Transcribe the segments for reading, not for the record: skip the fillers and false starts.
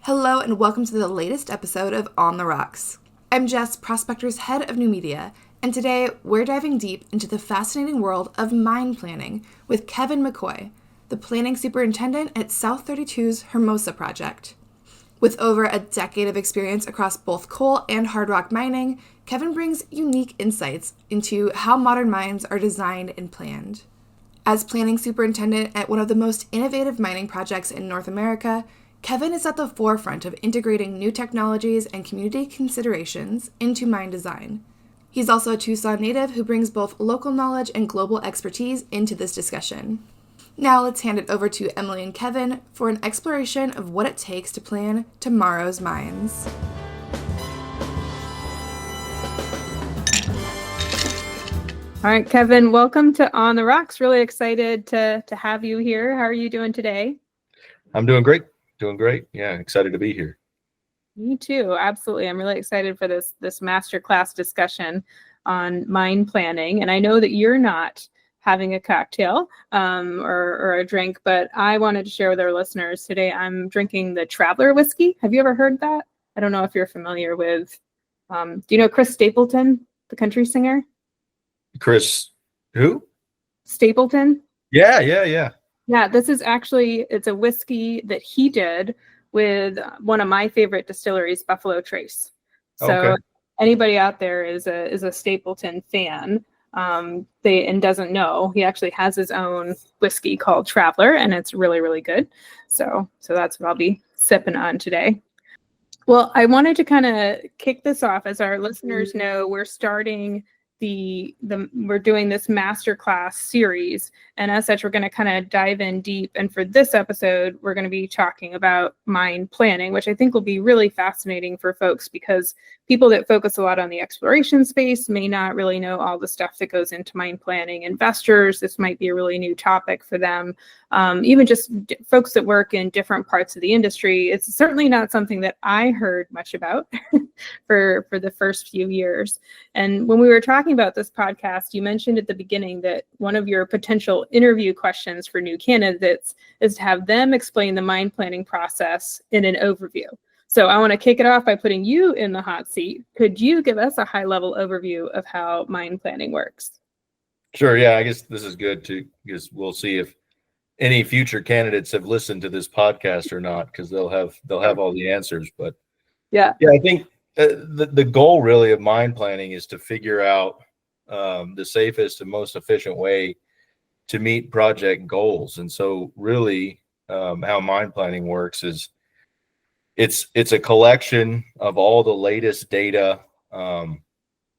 Hello and welcome to the latest episode of On the Rocks. I'm Jess, Prospector's head of new media, and today we're diving deep into the fascinating world of mine planning with Kevin McCoy, the planning superintendent at South 32's Hermosa project. With over a decade of experience across both coal and hard rock mining, Kevin brings unique insights into how modern mines are designed and planned. As planning superintendent at one of the most innovative mining projects in North America, Kevin is at the forefront of integrating new technologies and community considerations into mine design. He's also a Tucson native who brings both local knowledge and global expertise into this discussion. Now let's hand it over to Emily and Kevin for an exploration of what it takes to plan tomorrow's mines. All right, Kevin, welcome to On the Rocks. Really excited to have you here. How are you doing today? I'm doing great. Doing great. Yeah, excited to be here. Me too. Absolutely. I'm really excited for this masterclass discussion on mine planning. And I know that you're not having a cocktail or a drink, but I wanted to share with our listeners today. I'm drinking the Traveler whiskey. Have you ever heard that? I don't know if you're familiar with, do you know Chris Stapleton, the country singer? Chris, who? Stapleton? Yeah. Yeah, this is actually, it's a whiskey that he did with one of my favorite distilleries, Buffalo Trace. So Okay. Anybody out there is a Stapleton fan, and doesn't know, he actually has his own whiskey called Traveler, and it's really, really good. So that's what I'll be sipping on today. Well, I wanted to kind of kick this off. As our listeners know, we're starting we're doing this masterclass series, and as such, we're going to kind of dive in deep. And for this episode, we're going to be talking about mine planning, which I think will be really fascinating for folks, because people that focus a lot on the exploration space may not really know all the stuff that goes into mine planning. Investors, this might be a really new topic for them. Even just folks that work in different parts of the industry, it's certainly not something that I heard much about for the first few years. And when we were talking about this podcast, you mentioned at the beginning that one of your potential interview questions for new candidates is to have them explain the mine planning process in an overview. So I want to kick it off by putting you in the hot seat. Could you give us a high-level overview of how mine planning works? Sure. Yeah, I guess this is good too, because we'll see if any future candidates have listened to this podcast or not, because they'll have all the answers. But yeah, I think the goal really of mine planning is to figure out the safest and most efficient way to meet project goals. And so really how mine planning works is it's a collection of all the latest data, and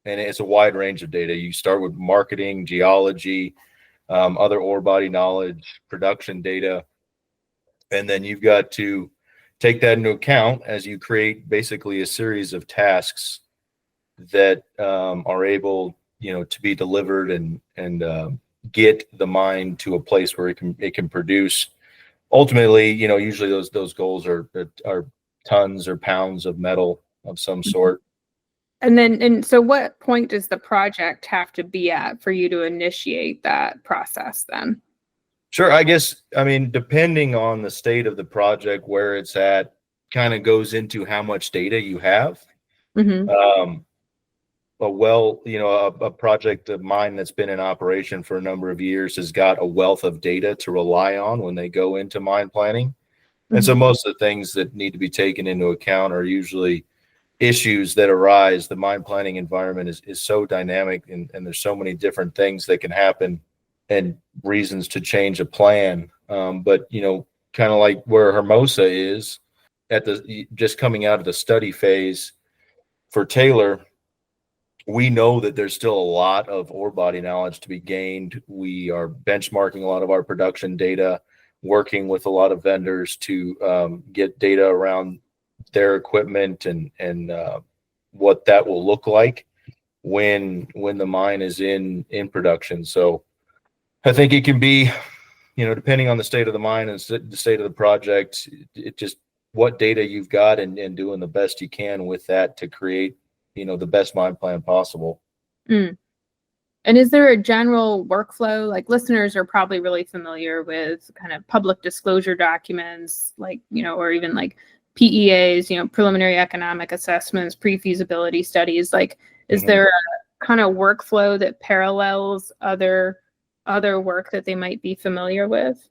it's a wide range of data. You start with marketing, geology, other ore body knowledge, production data, and then you've got to take that into account as you create basically a series of tasks that are able, to be delivered and get the mine to a place where it can produce. Ultimately, usually those goals are tons or pounds of metal of some sort. And so what point does the project have to be at for you to initiate that process then? Sure. I guess, depending on the state of the project, where it's at, kind of goes into how much data you have. Mm-hmm. A project of mine that's been in operation for a number of years has got a wealth of data to rely on when they go into mine planning. Mm-hmm. And so most of the things that need to be taken into account are usually issues that arise. The mine planning environment is so dynamic, and there's so many different things that can happen and reasons to change a plan. But kind of like where Hermosa is at just coming out of the study phase for Taylor, we know that there's still a lot of ore body knowledge to be gained. We are benchmarking a lot of our production data, working with a lot of vendors to get data around their equipment and what that will look like when the mine is in production. So I think it can be, depending on the state of the mine and the state of the project, it just what data you've got and doing the best you can with that to create, the best mine plan possible. Mm. And is there a general workflow? Like, listeners are probably really familiar with kind of public disclosure documents, like, or even like PEAs, preliminary economic assessments, pre-feasibility studies. Like, is there a kind of workflow that parallels other work that they might be familiar with?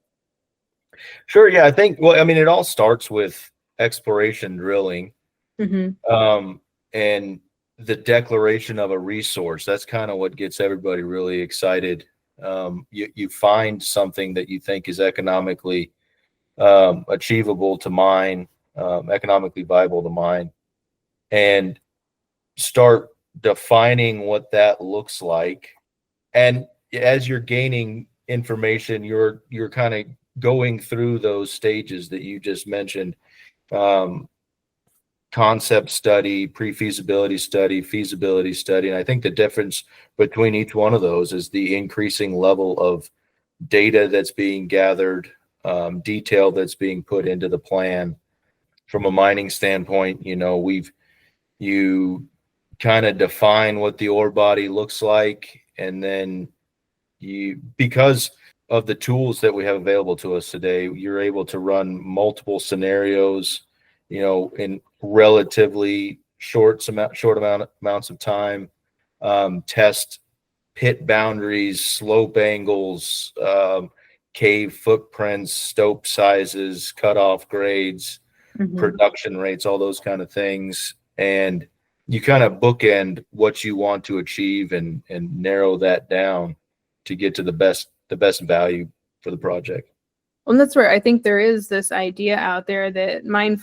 Sure. Yeah, I think, well, I mean, it all starts with exploration drilling, and the declaration of a resource. That's kind of what gets everybody really excited. You find something that you think is economically achievable to mine, economically viable to mine, and start defining what that looks like. And as you're gaining information, you're kind of going through those stages that you just mentioned. Concept study, pre-feasibility study, feasibility study. And I think the difference between each one of those is the increasing level of data that's being gathered, detail that's being put into the plan. From a mining standpoint, you kind of define what the ore body looks like, and then because of the tools that we have available to us today, you're able to run multiple scenarios, in relatively short amounts of time, test pit boundaries, slope angles, cave footprints, stope sizes, cutoff grades, production rates, all those kind of things. And you kind of bookend what you want to achieve and narrow that down to get to the best value for the project. Well, that's where I think there is this idea out there that mine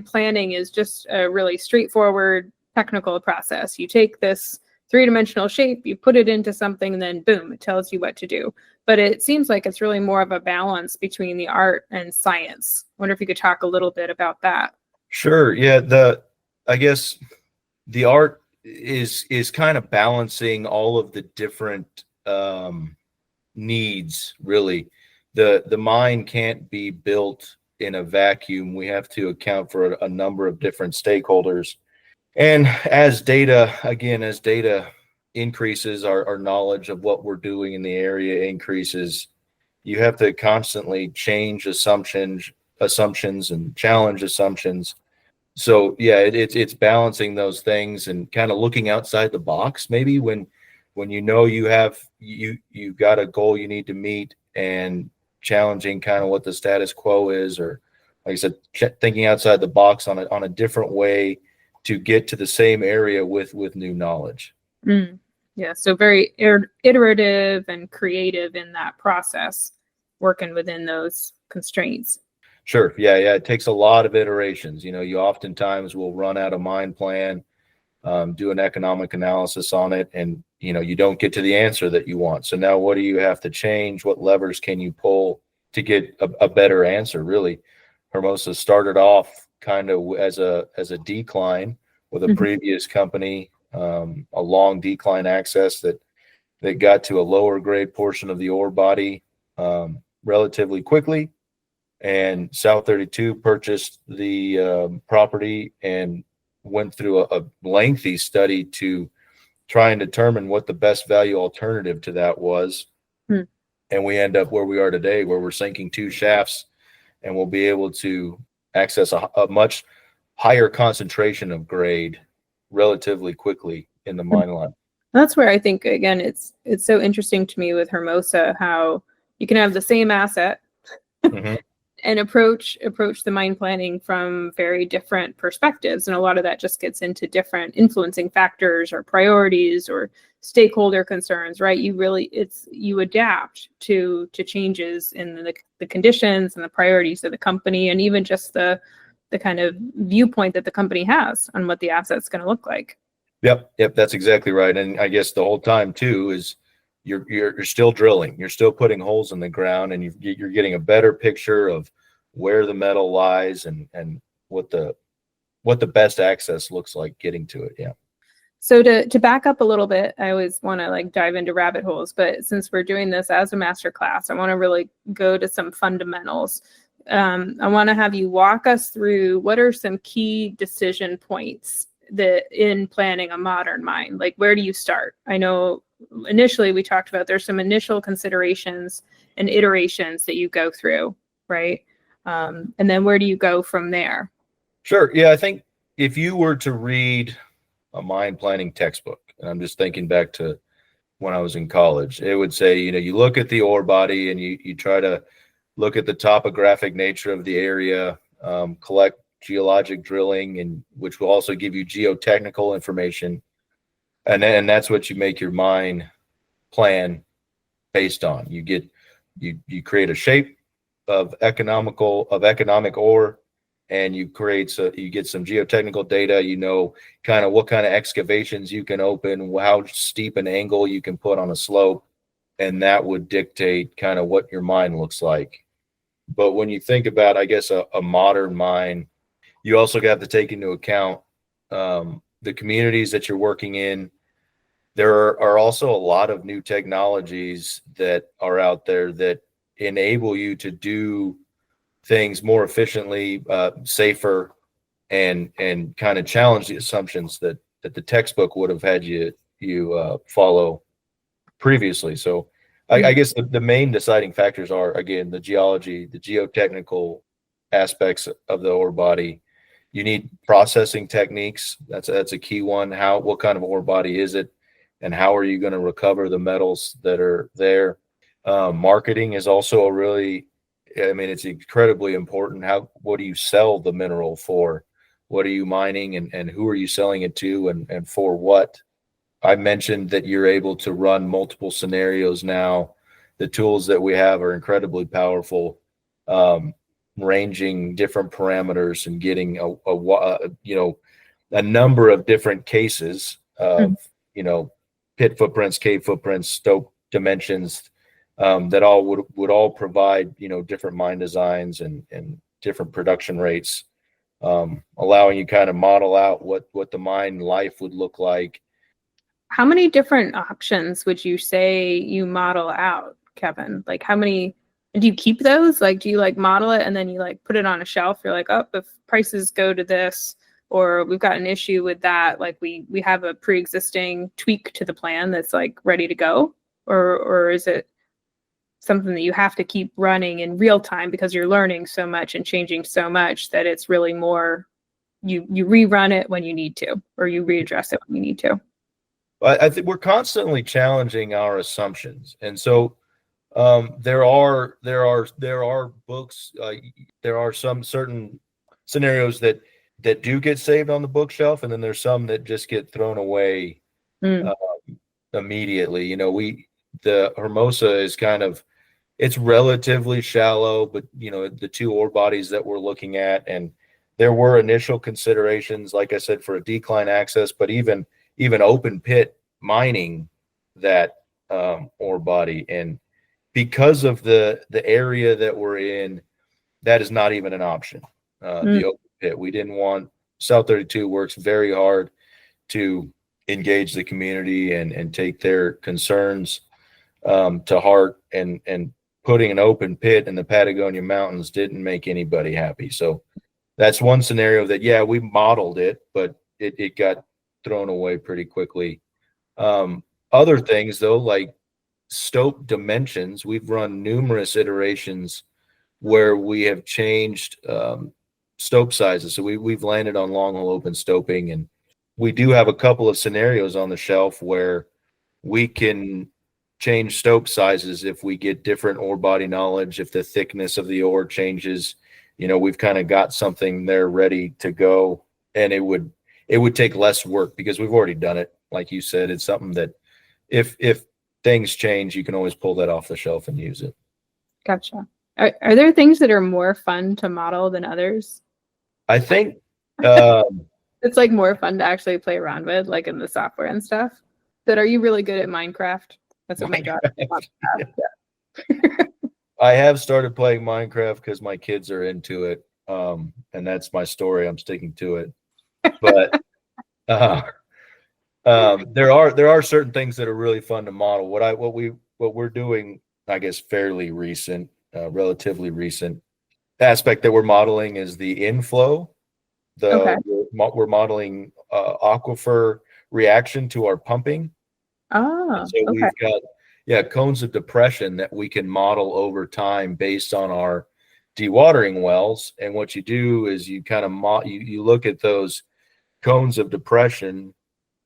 planning is just a really straightforward technical process. You take this three-dimensional shape, you put it into something, and then boom, it tells you what to do. But it seems like it's really more of a balance between the art and science. I wonder if you could talk a little bit about that. Sure. Yeah. I guess the art is kind of balancing all of the different needs, really. The mine can't be built in a vacuum. We have to account for a number of different stakeholders. And as data increases, our knowledge of what we're doing in the area increases, you have to constantly change assumptions and challenge assumptions. So yeah, it's balancing those things and kind of looking outside the box. Maybe when you've got a goal you need to meet, and challenging kind of what the status quo is, or like I said, thinking outside the box on a different way to get to the same area with new knowledge. Yeah, so very iterative and creative in that process, working within those constraints. Sure. Yeah. It takes a lot of iterations. You oftentimes will run out a mine plan, do an economic analysis on it, and you don't get to the answer that you want. So now what do you have to change? What levers can you pull to get a better answer? Really, Hermosa started off kind of as a decline with a previous company, a long decline access that got to a lower grade portion of the ore body relatively quickly. And South 32 purchased the property and went through a lengthy study to try and determine what the best value alternative to that was. And we end up where we are today, where we're sinking 2 shafts, and we'll be able to access a much higher concentration of grade relatively quickly in the mine line. That's where I think, again, it's so interesting to me with Hermosa, how you can have the same asset and approach the mine planning from very different perspectives. And a lot of that just gets into different influencing factors or priorities or stakeholder concerns, right? You adapt to changes in the conditions and the priorities of the company, and even just the kind of viewpoint that the company has on what the asset's going to look like. Yep, that's exactly right. And I guess the whole time too is you're still drilling, you're still putting holes in the ground, and you're getting a better picture of where the metal lies and what the best access looks like getting to it. Yeah. So to back up a little bit, I always want to dive into rabbit holes, but since we're doing this as a masterclass, I want to really go to some fundamentals. I want to have you walk us through what are some key decision points that in planning a modern mine. Like, where do you start? I know initially we talked about there's some initial considerations and iterations that you go through, right? And then where do you go from there? Sure. Yeah, I think if you were to read a mine planning textbook, and I'm just thinking back to when I was in college, it would say, you look at the ore body and you try to look at the topographic nature of the area, collect geologic drilling, and which will also give you geotechnical information. And that's what you make your mine plan based on. You create a shape of economic ore, and you get some geotechnical data, kind of what kind of excavations you can open, how steep an angle you can put on a slope, and that would dictate kind of what your mine looks like. But when you think about, I guess, a modern mine, you also have to take into account the communities that you're working in. There are also a lot of new technologies that are out there that enable you to do things more efficiently, safer, and kind of challenge the assumptions that the textbook would have had you follow previously. So I guess the main deciding factors are, again, the geology, the geotechnical aspects of the ore body. You need processing techniques. That's a key one. What kind of ore body is it, and how are you going to recover the metals that are there? Marketing is also it's incredibly important. What do you sell the mineral for? What are you mining, and who are you selling it to, and for what? I mentioned that you're able to run multiple scenarios now. The tools that we have are incredibly powerful, ranging different parameters and getting a number of different cases of pit footprints, cave footprints, stope dimensions, that all would all provide different mine designs and different production rates, allowing you kind of model out what the mine life would look like. How many different options would you say you model out, Kevin? Like, how many do you keep those? Like, do you model it and then you put it on a shelf? You're like, oh, if prices go to this, or we've got an issue with that, we have a pre-existing tweak to the plan that's ready to go, or is it something that you have to keep running in real time because you're learning so much and changing so much that it's really more you rerun it when you need to, or you readdress it when you need to? I think we're constantly challenging our assumptions, and so there are books. There are some certain scenarios that do get saved on the bookshelf, and then there's some that just get thrown away immediately. The Hermosa is it's relatively shallow, but the two ore bodies that we're looking at, and there were initial considerations, like I said, for a decline access, but even open pit mining that ore body. And because of the area that we're in, that is not even an option. The open pit, we didn't want. South 32 works very hard to engage the community and take their concerns to heart, and putting an open pit in the Patagonia Mountains didn't make anybody happy. So that's one scenario that, we modeled it, but it got thrown away pretty quickly. Other things, though, like stope dimensions, we've run numerous iterations where we have changed stope sizes. So we've landed on long hole open stoping, and we do have a couple of scenarios on the shelf where we can change stope sizes if we get different ore body knowledge, if the thickness of the ore changes. We've kind of got something there ready to go, and it would take less work because we've already done it. Like you said, it's something that if things change, you can always pull that off the shelf and use it. Gotcha. Are there things that are more fun to model than others? I think it's more fun to actually play around with, in the software and stuff. But are you really good at Minecraft? That's what my daughter wants to have. I have started playing Minecraft because my kids are into it, and that's my story. I'm sticking to it. But there are certain things that are really fun to model. What we're doing, I guess, fairly recent, relatively recent aspect that we're modeling is the inflow. We're modeling aquifer reaction to our pumping. Oh, so we've got cones of depression that we can model over time based on our dewatering wells. And what you do is you kind of you look at those cones of depression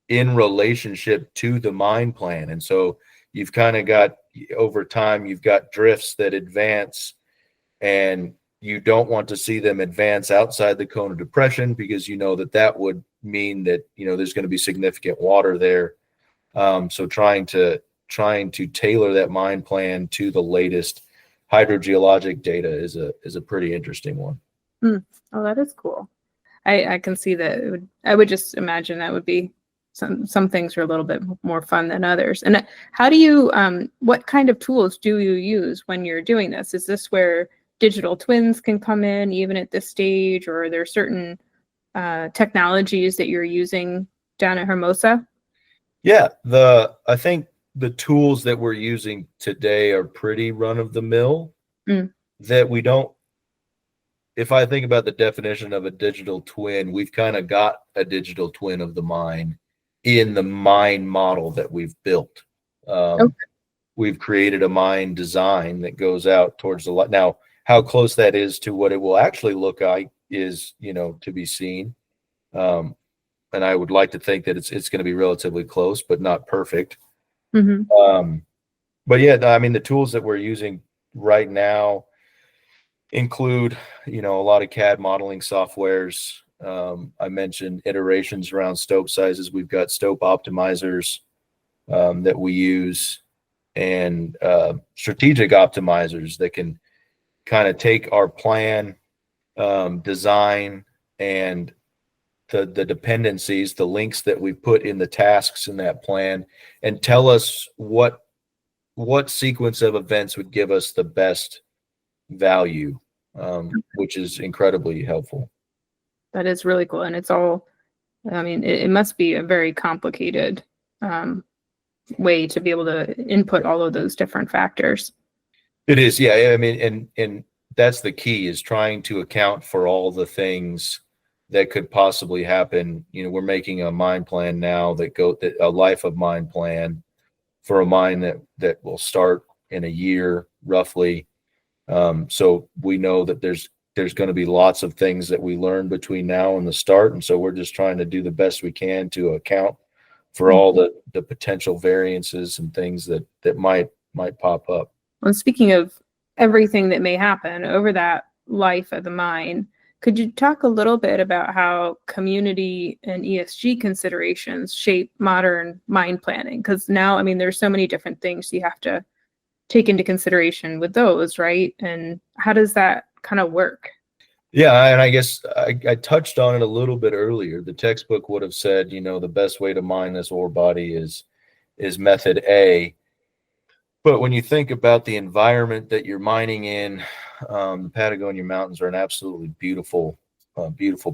in relationship to the mine plan. And so you've kind of got, over time, you've got drifts that advance, and you don't want to see them advance outside the cone of depression, because you know that that would mean that, you know, there's going to be significant water there. So trying to tailor that mine plan to the latest hydrogeologic data is a pretty interesting one. Oh, that is cool. I can see that. I would just imagine that would be some things are a little bit more fun than others. And how do you, what kind of tools do you use when you're doing this? Is this where digital twins can come in even at this stage, or are there certain technologies that you're using down at Hermosa? Yeah, I think the tools that we're using today are pretty run of the mill, that we don't, if I think about the definition of a digital twin, we've kind of got a digital twin of the mine in the mine model that we've built. We've created a mine design that goes out towards the light. Now, how close that is to what it will actually look like is, you know, to be seen. And I would like to think that it's going to be relatively close, but not perfect. But yeah, I mean, the tools that we're using right now include, you know, a lot of CAD modeling softwares. I mentioned iterations around stope sizes. We've got stope optimizers that we use, and strategic optimizers that can kind of take our plan, design, and the dependencies, the links that we put in the tasks in that plan, and tell us what sequence of events would give us the best value, which is incredibly helpful. That is really cool. And it's all, I mean, it must be a very complicated way to be able to input all of those different factors. It is, yeah. I mean, and that's the key, is trying to account for all the things that could possibly happen. You know, we're making a mine plan now a life of mine plan for a mine that will start in a year roughly. So we know that there's going to be lots of things that we learn between now and the start. And so we're just trying to do the best we can to account for all the potential variances and things that might pop up. Well, speaking of everything that may happen over that life of the mine, could you talk a little bit about how community and ESG considerations shape modern mine planning? Because now, I mean, there's so many different things you have to take into consideration with those, right? And how does that kind of work? Yeah, and I guess I touched on it a little bit earlier. The textbook would have said, you know, the best way to mine this ore body is method A. But when you think about the environment that you're mining in, the Patagonia Mountains are an absolutely beautiful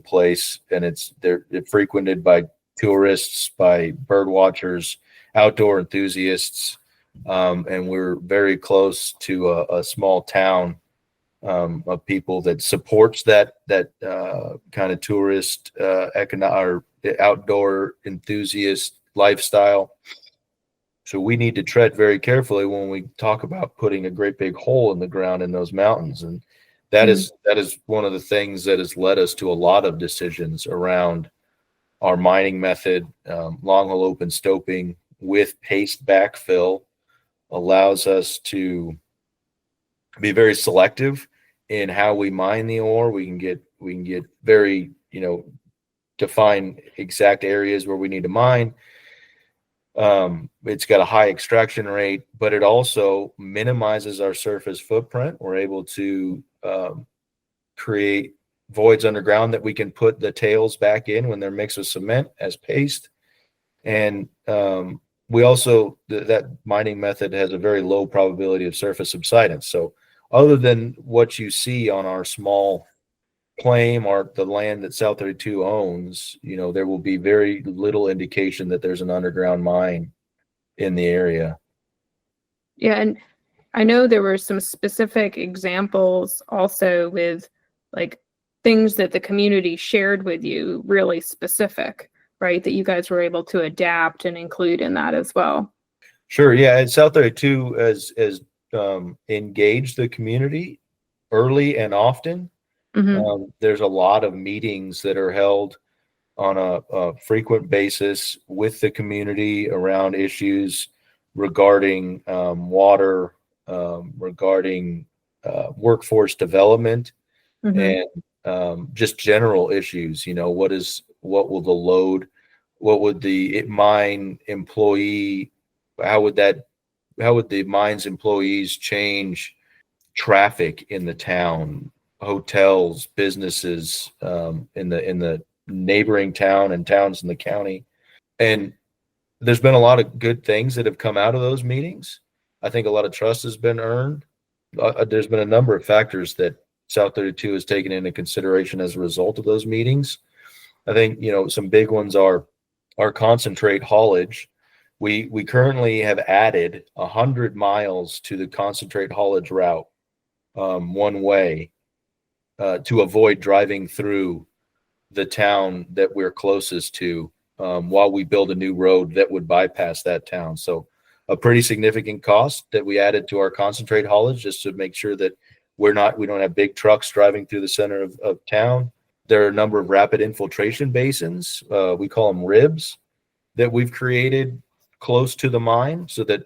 place, and they're frequented by tourists, by bird watchers, outdoor enthusiasts, and we're very close to a small town of people that supports that kind of tourist or outdoor enthusiast lifestyle. So we need to tread very carefully when we talk about putting a great big hole in the ground in those mountains. And that is one of the things that has led us to a lot of decisions around our mining method. Long hole open stoping with paste backfill allows us to be very selective in how we mine the ore. We can get very, you know, define exact areas where we need to mine. It's got a high extraction rate, but it also minimizes our surface footprint. We're able to create voids underground that we can put the tails back in when they're mixed with cement as paste. And we also, that mining method has a very low probability of surface subsidence. So other than what you see on our small claim or the land that South 32 owns, you know, there will be very little indication that there's an underground mine in the area. Yeah, and I know there were some specific examples also with like things that the community shared with you, really specific, right? That you guys were able to adapt and include in that as well. Sure, yeah, and South 32 has engaged the community early and often. Mm-hmm. There's a lot of meetings that are held on a frequent basis with the community around issues regarding water, regarding workforce development, Mm-hmm. and just general issues. What would the mine employee, how would the mine's employees change traffic in the town, hotels, businesses, in the neighboring town and towns in the county. And there's been a lot of good things that have come out of those meetings. I think a lot of trust has been earned. There's been a number of factors that South 32 has taken into consideration as a result of those meetings. I think, some big ones are our concentrate haulage. We currently have added 100 miles to the concentrate haulage route, one way, to avoid driving through the town that we're closest to, while we build a new road that would bypass that town. So a pretty significant cost that we added to our concentrate haulage, just to make sure that we don't have big trucks driving through the center of town. There are a number of rapid infiltration basins, we call them ribs, that we've created close to the mine, so that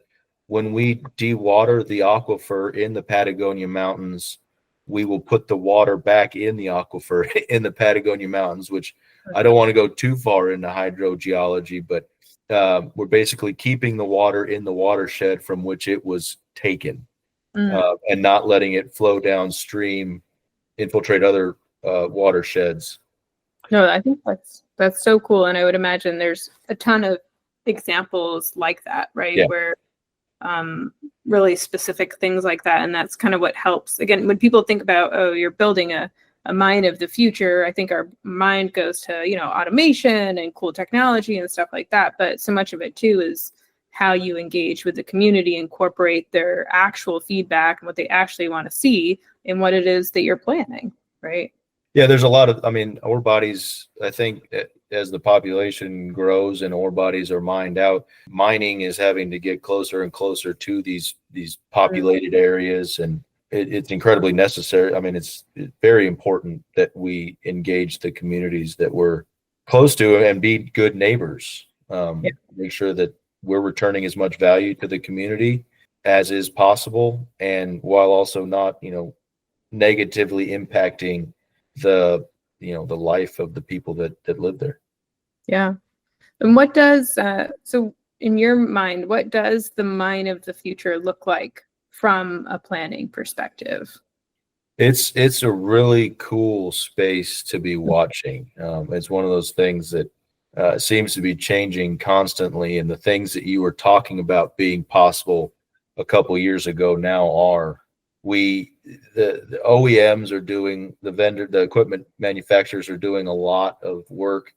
when we dewater the aquifer in the Patagonia Mountains, we will put the water back in the aquifer in the Patagonia Mountains, which I don't want to go too far into hydrogeology, but we're basically keeping the water in the watershed from which it was taken, and not letting it flow downstream, infiltrate other watersheds. No, I think that's so cool, and I would imagine there's a ton of examples like that, right? Yeah. Where really specific things like that, and that's kind of what helps. Again, when people think about, oh, you're building a mine of the future, I think our mind goes to, automation and cool technology and stuff like that, but so much of it too is how you engage with the community, incorporate their actual feedback and what they actually want to see in what it is that you're planning, right? Yeah, there's a lot of, ore bodies, I think, as the population grows and ore bodies are mined out, mining is having to get closer and closer to these populated areas, and it's incredibly necessary. It's very important that we engage the communities that we're close to and be good neighbors. Make sure that we're returning as much value to the community as is possible, and while also not, negatively impacting the life of the people that live there. Yeah. And what does so in your mind, what does the mine of the future look like from a planning perspective? It's a really cool space to be watching. It's one of those things that seems to be changing constantly, and the things that you were talking about being possible a couple years ago now are. The OEMs are doing, the equipment manufacturers are doing a lot of work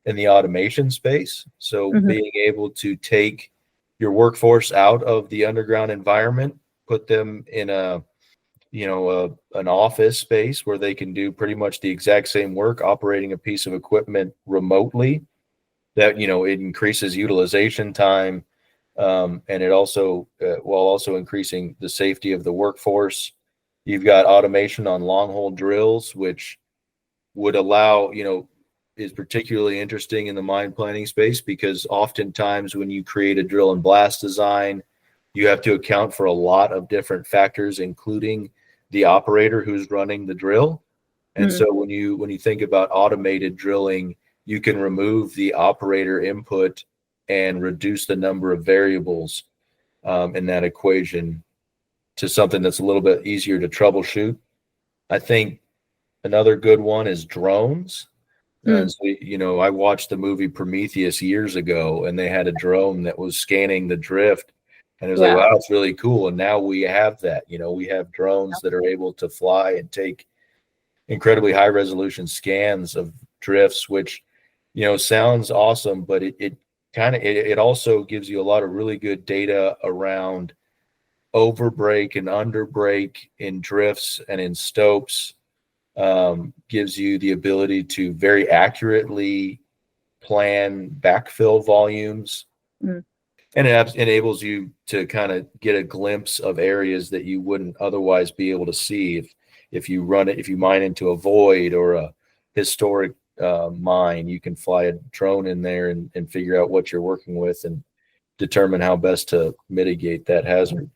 in the automation space. So being able to take your workforce out of the underground environment, put them in an office space where they can do pretty much the exact same work operating a piece of equipment remotely, that, it increases utilization time. And it also, while also increasing the safety of the workforce. You've got automation on long hole drills, which would allow, is particularly interesting in the mine planning space, because oftentimes when you create a drill and blast design, you have to account for a lot of different factors, including the operator who's running the drill. And so when you think about automated drilling, you can remove the operator input and reduce the number of variables in that equation to something that's a little bit easier to troubleshoot. I think another good one is drones. So, I watched the movie Prometheus years ago, and they had a drone that was scanning the drift, and it was like, wow, it's really cool. And now we have that. We have drones that are able to fly and take incredibly high resolution scans of drifts, which, sounds awesome, but it also gives you a lot of really good data around overbreak and underbreak in drifts and in stopes. Gives you the ability to very accurately plan backfill volumes. And it enables you to kind of get a glimpse of areas that you wouldn't otherwise be able to see. if you mine into a void or a historic mine, you can fly a drone in there and figure out what you're working with and determine how best to mitigate that hazard.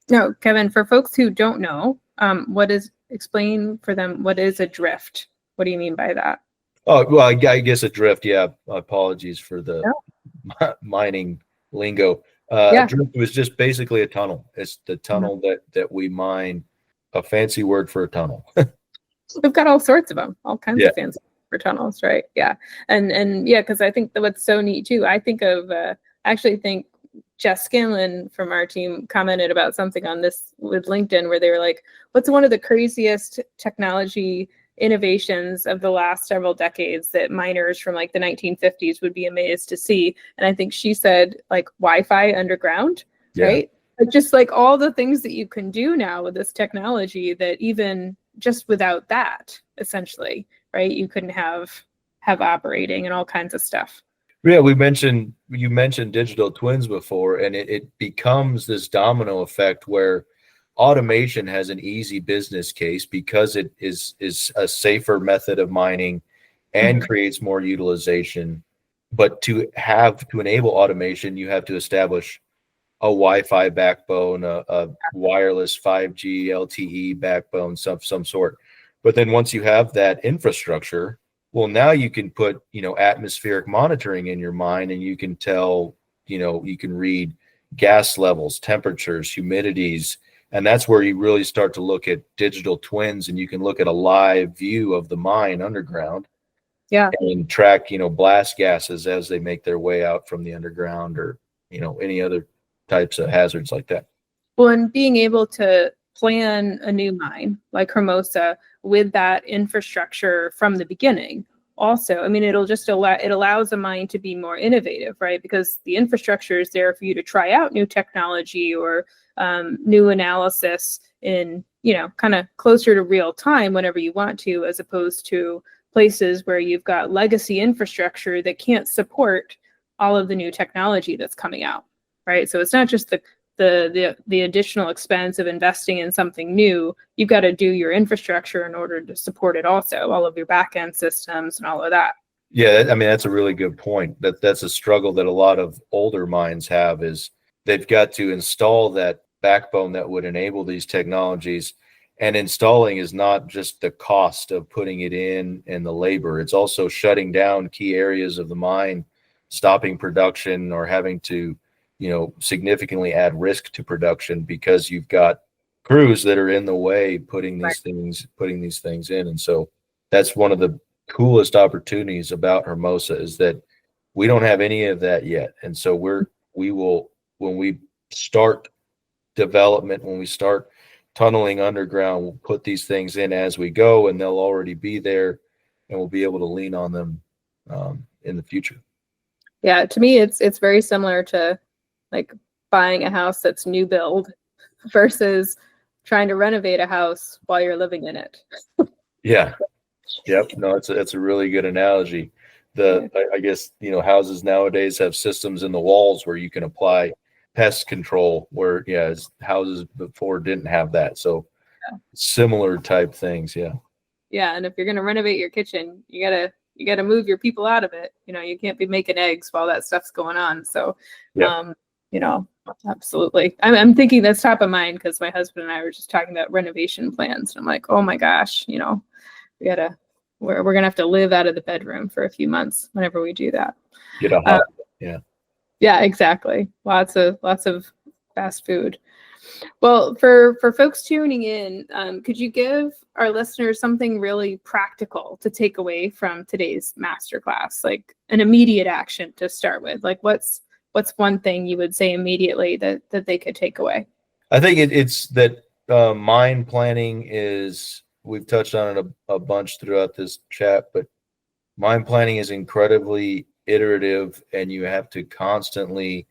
No, Kevin, for folks who don't know, explain for them what is a drift. What do you mean by that? Oh, well, I guess a drift. Yeah. Apologies for the mining lingo. A drift was just basically a tunnel. It's the tunnel that we mine, a fancy word for a tunnel. We've got all sorts of them, all kinds of fancy for tunnels, right? Yeah. And yeah, because I think that what's so neat too, I actually think Jess Scanlon from our team commented about something on this with LinkedIn where they were like, what's one of the craziest technology innovations of the last several decades that miners from like the 1950s would be amazed to see? And I think she said like Wi-Fi underground, right? But just like all the things that you can do now with this technology that even just without that, essentially, right, you couldn't have operating and all kinds of stuff. Yeah, you mentioned digital twins before, and it becomes this domino effect where automation has an easy business case because it is a safer method of mining and creates more utilization. But to enable automation, you have to establish a Wi-Fi backbone, a wireless 5G LTE backbone, some sort. But then once you have that infrastructure, well, now you can put, atmospheric monitoring in your mine, and you can tell, you can read gas levels, temperatures, humidities, and that's where you really start to look at digital twins, and you can look at a live view of the mine underground. Yeah. And track, blast gases as they make their way out from the underground, or, any other types of hazards like that. Well, and being able to plan a new mine like Hermosa with that infrastructure from the beginning. Also, I mean, it allows a mine to be more innovative, right? Because the infrastructure is there for you to try out new technology or new analysis in, kind of closer to real time whenever you want to, as opposed to places where you've got legacy infrastructure that can't support all of the new technology that's coming out, right? So it's not just the additional expense of investing in something new. You've got to do your infrastructure in order to support it also, all of your back-end systems and all of that. Yeah, I mean, that's a really good point. That's a struggle that a lot of older mines have, is they've got to install that backbone that would enable these technologies. And installing is not just the cost of putting it in and the labor. It's also shutting down key areas of the mine, stopping production, or having to significantly add risk to production because you've got crews that are in the way putting these things in. And so that's one of the coolest opportunities about Hermosa, is that we don't have any of that yet. And so we will, when we start development, when we start tunneling underground, we'll put these things in as we go, and they'll already be there, and we'll be able to lean on them in the future. Yeah, to me, it's very similar to like buying a house that's new build versus trying to renovate a house while you're living in it. Yeah. Yep. No, it's a really good analogy. I guess, houses nowadays have systems in the walls where you can apply pest control, where houses before didn't have that. So similar type things. Yeah. Yeah. And if you're going to renovate your kitchen, you gotta move your people out of it. You can't be making eggs while that stuff's going on. So, absolutely. I'm thinking that's top of mind because my husband and I were just talking about renovation plans. And I'm like, oh my gosh, we're gonna have to live out of the bedroom for a few months whenever we do that. Get a hot, Yeah, exactly. Lots of fast food. Well, for folks tuning in, could you give our listeners something really practical to take away from today's masterclass, like an immediate action to start with? Like what's one thing you would say immediately that they could take away? I think it's that mine planning is, we've touched on it a bunch throughout this chat, but mine planning is incredibly iterative, and you have to constantly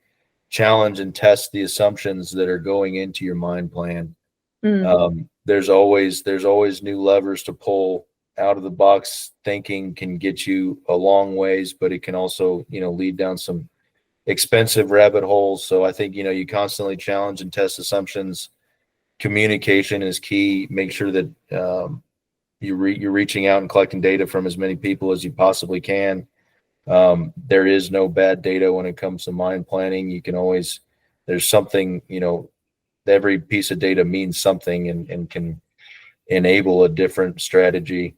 challenge and test the assumptions that are going into your mine plan. There's always new levers to pull. Out of the box thinking can get you a long ways, but it can also lead down some expensive rabbit holes. So I think you constantly challenge and test assumptions, communication is key. Make sure that you're reaching out and collecting data from as many people as you possibly can. There is no bad data when it comes to mine planning. You can always, there's something, every piece of data means something and can enable a different strategy.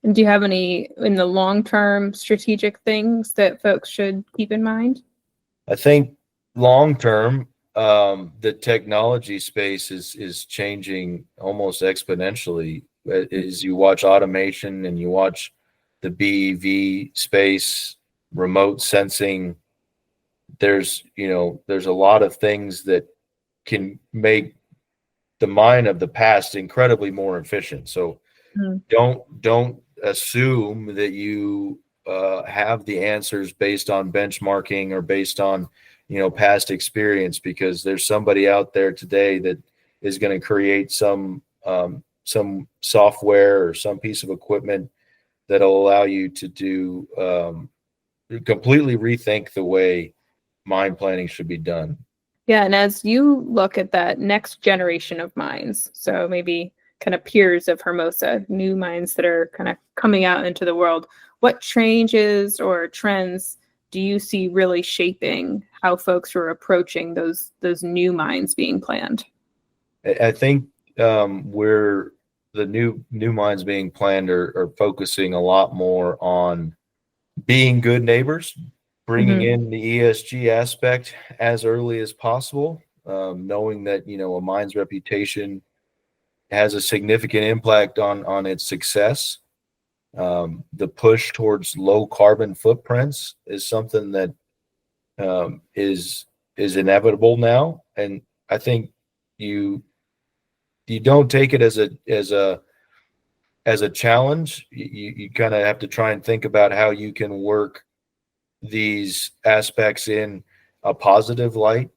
And do you have any in the long-term strategic things that folks should keep in mind? I think long-term, the technology space is changing almost exponentially. As you watch automation and you watch the BEV space, remote sensing, there's a lot of things that can make the mine of the past incredibly more efficient. So don't assume that you have the answers based on benchmarking or based on past experience, because there's somebody out there today that is going to create some software or some piece of equipment that'll allow you to do completely rethink the way mine planning should be done. Yeah, and as you look at that next generation of mines, so maybe kind of peers of Hermosa, new mines that are kind of coming out into the world, what changes or trends do you see really shaping how folks are approaching those new mines being planned? I think where the new mines being planned are focusing a lot more on being good neighbors, bringing in the ESG aspect as early as possible, knowing that a mine's reputation has a significant impact on its success. The push towards low carbon footprints is something that is inevitable now, and I think you don't take it as a challenge. You kind of have to try and think about how you can work these aspects in a positive light.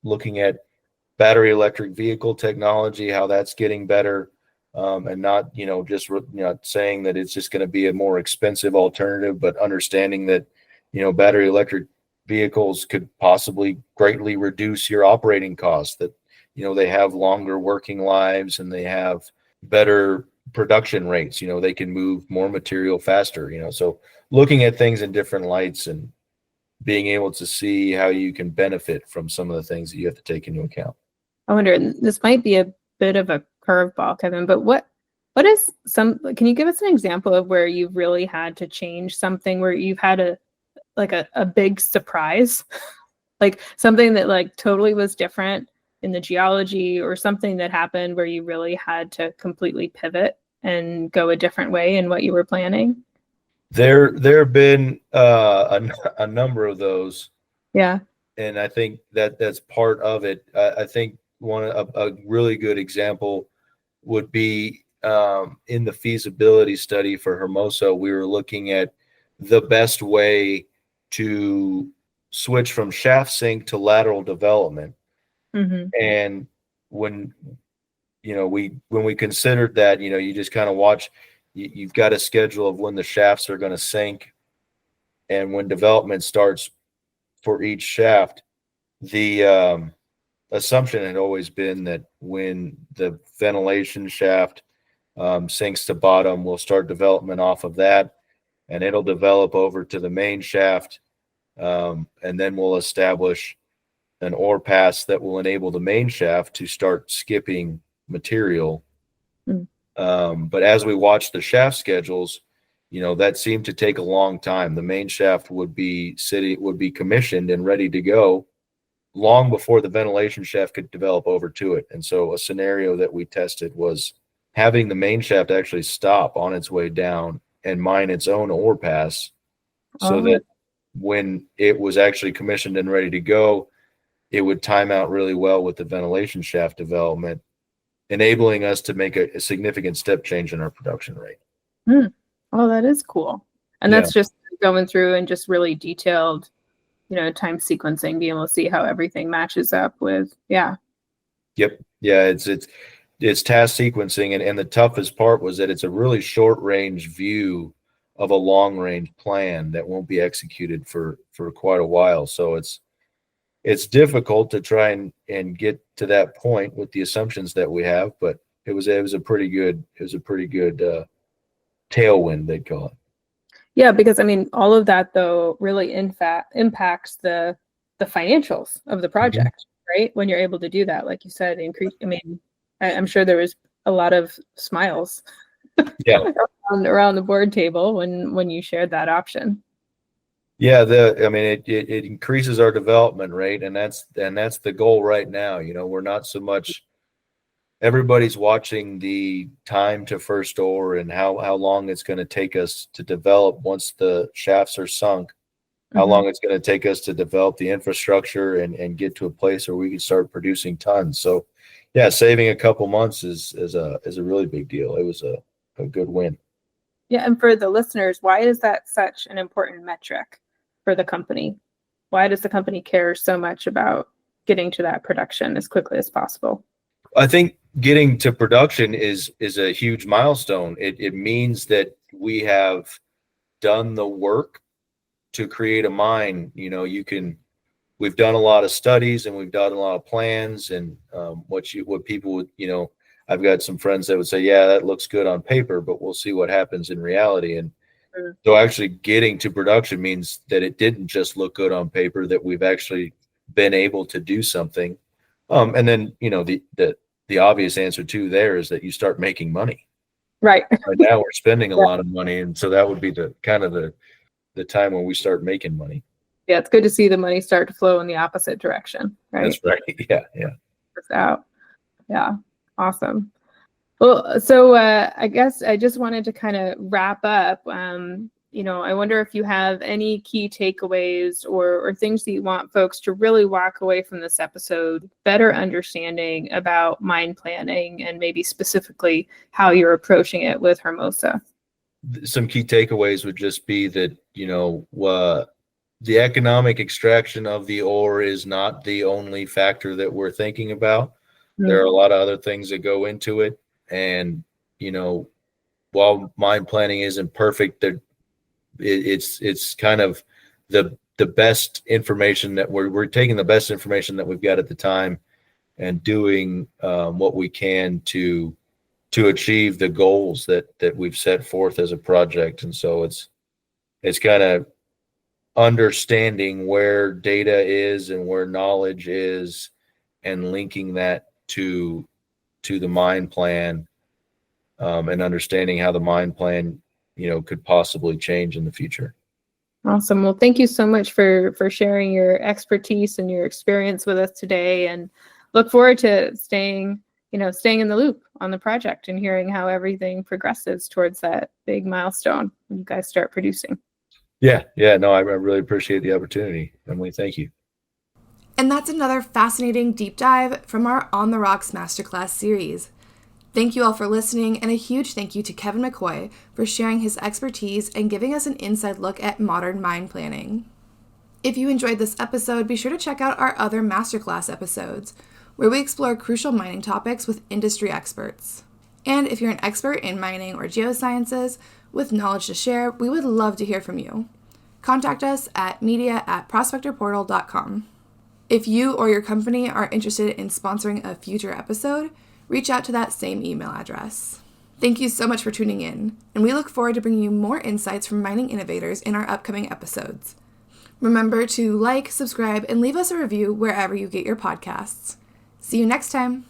Looking at battery electric vehicle technology, how that's getting better, and not just saying that it's just going to be a more expensive alternative, but understanding that battery electric vehicles could possibly greatly reduce your operating costs, that they have longer working lives and they have better production rates. They can move more material faster. So looking at things in different lights and being able to see how you can benefit from some of the things that you have to take into account. I wonder, and this might be a bit of a curveball, Kevin, but can you give us an example of where you've really had to change something, where you've had a big surprise, like something that totally was different in the geology, or something that happened where you really had to completely pivot and go a different way in what you were planning? There have been a number of those. Yeah. And I think that's part of it. I think a really good example would be in the feasibility study for Hermosa. We were looking at the best way to switch from shaft sink to lateral development. And when we considered that, you just kind of watch. You've got a schedule of when the shafts are going to sink and when development starts for each shaft. The assumption had always been that when the ventilation shaft sinks to bottom, we'll start development off of that, and it'll develop over to the main shaft, and then we'll establish an ore pass that will enable the main shaft to start skipping material. But as we watched the shaft schedules, that seemed to take a long time. The main shaft would be commissioned and ready to go long before the ventilation shaft could develop over to it. And so a scenario that we tested was having the main shaft actually stop on its way down and mine its own ore pass, so that when it was actually commissioned and ready to go, it would time out really well with the ventilation shaft development, enabling us to make a significant step change in our production rate. Oh, that is cool. And that's just going through and just really detailed, time sequencing, being able to see how everything matches up with, Yep. Yeah, it's task sequencing, and the toughest part was that it's a really short range view of a long range plan that won't be executed for quite a while. So it's difficult to try and get to that point with the assumptions that we have, but it was a pretty good tailwind, they'd call it. Yeah, because I mean, all of that though really in fact impacts the financials of the project, right? When you're able to do that, like you said, increase. I mean, I'm sure there was a lot of smiles Yeah. around the board table when you shared that option. Yeah, it increases our development rate, and that's the goal right now. We're not so much, everybody's watching the time to first ore and how long it's going to take us to develop once the shafts are sunk, how long it's going to take us to develop the infrastructure and get to a place where we can start producing tons. So yeah, saving a couple months is a really big deal. It was a good win. Yeah, and for the listeners, why is that such an important metric for the company? Why does the company care so much about getting to that production as quickly as possible? I think getting to production is a huge milestone. It means that we have done the work to create a mine. We've done a lot of studies and we've done a lot of plans, and what people would, I've got some friends that would say, yeah, that looks good on paper, but we'll see what happens in reality. And so actually getting to production means that it didn't just look good on paper, that we've actually been able to do something. And then, the obvious answer too there is that you start making money. Right. Right now we're spending a lot of money, and so that would be the kind of the time when we start making money. Yeah, it's good to see the money start to flow in the opposite direction, right? That's right. Yeah. It's out. Yeah, awesome. Well, so I guess I just wanted to kind of wrap up. I wonder if you have any key takeaways or things that you want folks to really walk away from this episode better understanding about mine planning, and maybe specifically how you're approaching it with Hermosa. Some key takeaways would just be that, the economic extraction of the ore is not the only factor that we're thinking about. There are a lot of other things that go into it. And, while mine planning isn't perfect, it's kind of the best information that we're taking the best information that we've got at the time and doing what we can to achieve the goals that we've set forth as a project. And so it's kind of understanding where data is and where knowledge is, and linking that to the mine plan, and understanding how the mine plan, could possibly change in the future. Awesome. Well, thank you so much for sharing your expertise and your experience with us today, and look forward to staying in the loop on the project and hearing how everything progresses towards that big milestone when you guys start producing. Yeah. No, I really appreciate the opportunity, Emily. Thank you. And that's another fascinating deep dive from our On the Rocks Masterclass series. Thank you all for listening, and a huge thank you to Kevin McCoy for sharing his expertise and giving us an inside look at modern mine planning. If you enjoyed this episode, be sure to check out our other Masterclass episodes, where we explore crucial mining topics with industry experts. And if you're an expert in mining or geosciences with knowledge to share, we would love to hear from you. Contact us at media@prospectorportal.com. If you or your company are interested in sponsoring a future episode, reach out to that same email address. Thank you so much for tuning in, and we look forward to bringing you more insights from mining innovators in our upcoming episodes. Remember to like, subscribe, and leave us a review wherever you get your podcasts. See you next time.